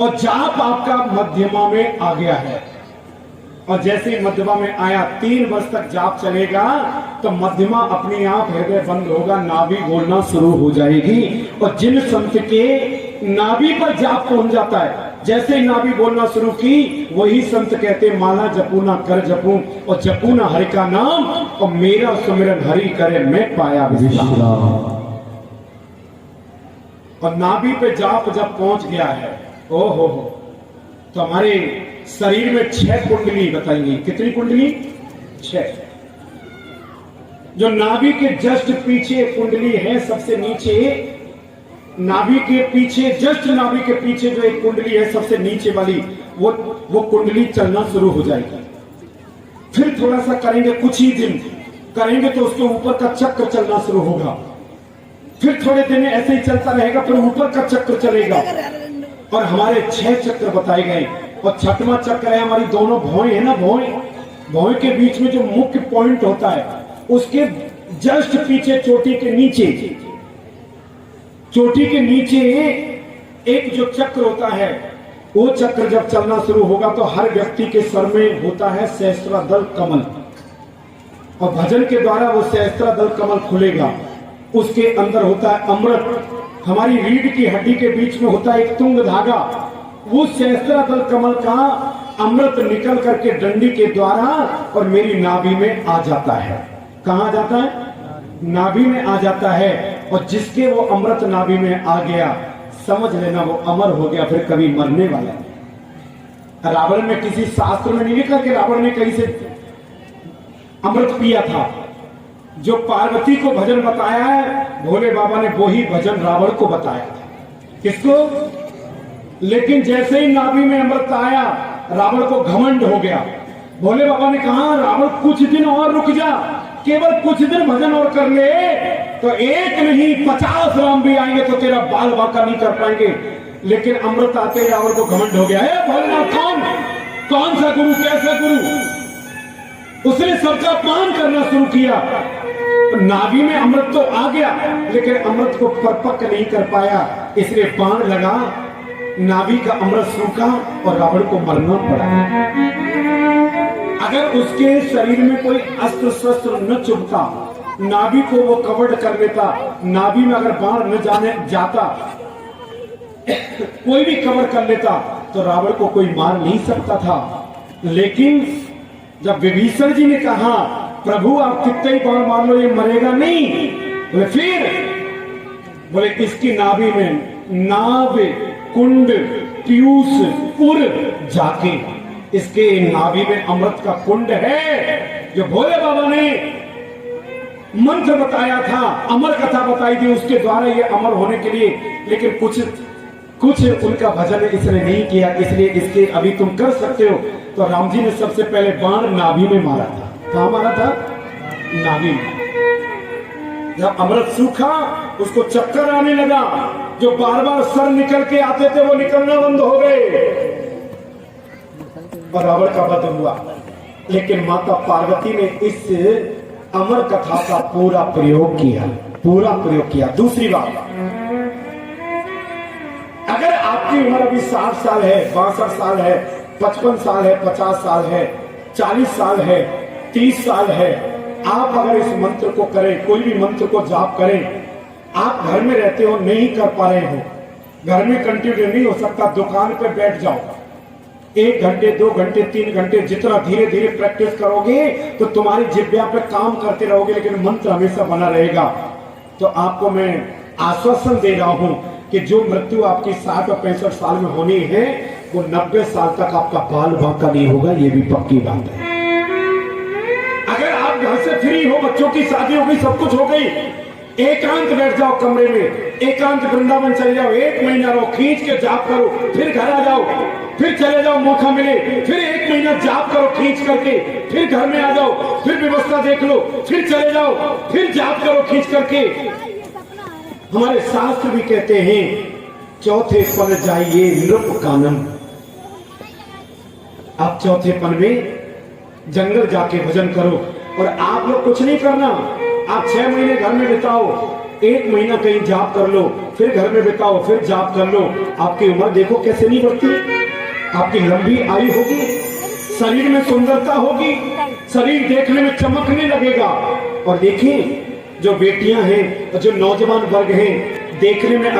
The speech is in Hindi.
और जाप आपका मध्यमा में आ गया है। और जैसे ही मध्यमा में आया 3 वर्ष तक जाप चलेगा तो मध्यमा अपने आप हृदय बंद होगा, नाभि बोलना शुरू हो जाएगी। और जिन संत के नाभि पर जाप पहुंच जाता है, जैसे ही नाभि बोलना शुरू की, वही संत कहते माला जपू ना कर जपू और जपू ना हरि का नाम और मेरा सुमिरन हरि करे मैं पाया विश्राम। और नाभि पे जाप जब पहुंच गया है, ओहो तो हमारे शरीर में 6 कुंडली बताइए। कितनी कुंडली? 6। जो नाभि के जस्ट पीछे कुंडली है, सबसे नीचे नाभि के पीछे, जस्ट नाभि के पीछे जो एक कुंडली है सबसे नीचे वाली, वो कुंडली चलना शुरू हो जाएगी। फिर थोड़ा सा करेंगे, कुछ ही दिन करेंगे तो उसके ऊपर का चक्र चलना शुरू होगा। फिर थोड़े दिन ऐसे ही चलता रहेगा, फिर ऊपर का चक्र चलेगा। और हमारे 6 चक्र बताए गए। और 6वां चक्र है हमारी दोनों भौएं है ना, भौएं के बीच में जो मुख्य पॉइंट होता है, उसके जस्ट पीछे चोटी के नीचे एक जो चक्र होता है, वो चक्र जब चलना शुरू होगा तो हर व्यक्ति के सर में होता है सहस्त्रदल कमल। और भजन के द्वारा वो सहस्त्रदल कमल खुलेगा। उसके अंदर होता है अमृत। हमारी रीढ़ की हड्डी के बीच में होता है एक तुंग धागा। वो सहस्त्रदल कमल का अमृत निकल करके डंडी के द्वारा और मेरी नाभि में आ जाता है। कहां जाता है? नाभि में आ जाता है। और जिसके वो अमृत नाभि में आ गया, समझ लेना वो अमर हो गया, फिर कभी मरने वाला नहीं। रावण में किसी शास्त्र में नहीं लिखा कि रावण ने कहीं से अमृत पिया था। जो पार्वती को भजन बताया है, भोले बाबा ने वो ही भजन रावण को बताया था। किसको? लेकिन जैसे ही नाभि में अमृत आया, रावण को घमंड हो गया। भोले बाबा ने कहा रावण कुछ दिन और रुक जा, केवल कुछ दिन भजन और कर ले, तो 1 नहीं 50 राम भी आएंगे तो तेरा बाल बांका नहीं कर पाएंगे। लेकिन अमृत आते ही रावण को घमंड हो गया है। भोलेनाथ कौन सा गुरु, कैसा गुरु? उसने सबका अपमान करना शुरू किया। नाभि में अमृत तो आ गया, लेकिन अमृत को परिपक्व नहीं कर पाया, इसलिए बाण लगा, नाभि का अमृत सूखा और रावण को मरना पड़ा। अगर उसके शरीर में कोई अस्त्र शस्त्र न चुभता, नाभि को वो कवर्ड कर लेता, नाभि में अगर बाण न जाने जाता, कोई भी कवर कर लेता, तो रावण को कोई मार नहीं सकता था। लेकिन जब विभीषण जी ने कहा प्रभु आप कितने ही बाण मार लो ये मरेगा नहीं, बोले इसकी नाभि में नाभ कुंड पीयूष उर जाके, इसके नाभि में अमृत का कुंड है। जो भोले बाबा ने मंत्र बताया था, अमर कथा बताई थी, उसके द्वारा ये अमर होने के लिए। लेकिन कुछ उनका भजन इसने नहीं किया, इसलिए इसके अभी तुम कर सकते हो। तो राम जी ने सबसे पहले बाण नाभि में मारा था। कहां मारा था? नाभि में। जब अमृत सूखा, उसको चक्कर आने लगा, जो बार बार सर निकल के आते थे वो निकलना बंद हो गए और रावण का वध हुआ। लेकिन माता पार्वती ने इस अमर कथा का पूरा प्रयोग किया। दूसरी बात, अगर आपकी उम्र अभी 60 साल है, 62 साल है, 55 साल है, 50 साल है, 40 साल है, 30 साल है, आप अगर इस मंत्र को करें, कोई भी मंत्र को जाप करें, आप घर में रहते हो नहीं कर पा रहे हो, घर में कंटिन्यू नहीं हो सकता, दुकान पे बैठ जाओ, 1 घंटे 2 घंटे 3 घंटे, जितना धीरे धीरे प्रैक्टिस करोगे तो तुम्हारी जिह्वा पे काम करते रहोगे, लेकिन मंत्र हमेशा बना रहेगा। तो आपको मैं आश्वासन दे रहा हूं कि जो मृत्यु आपकी 60 और 65 साल में होनी है, वो 90 साल तक आपका बाल बांका नहीं होगा, ये भी पक्की बात है। अगर आप घर से फ्री हो, बच्चों की शादी हो गई, सब कुछ हो गई, एकांत बैठ जाओ कमरे में, एकांत वृंदावन चले जाओ, 1 महीना रहो, खींच के जाप करो, फिर घर आ जाओ, फिर चले जाओ, मौका मिले फिर 1 महीना जाप करो खींच करके, फिर घर में आ जाओ, फिर व्यवस्था देख लो, फिर चले जाओ, फिर जाप करो खींच करके। हमारे शास्त्र भी कहते हैं चौथे पन जाइए नृप कानन। आप चौथे पन में जंगल जाके भजन करो। और आप लोग कुछ नहीं करना, आप 6 महीने घर में बिताओ, 1 महीना कहीं जॉब कर लो, फिर घर में बिताओ, फिर जॉब कर लो, आपकी उम्र देखो कैसे नहीं बढ़ती। आपकी लंबी आयु होगी, शरीर में सुंदरता होगी, शरीर देखने में चमकने लगेगा। और देखिए जो बेटियां हैं और जो नौजवान वर्ग हैं देखने में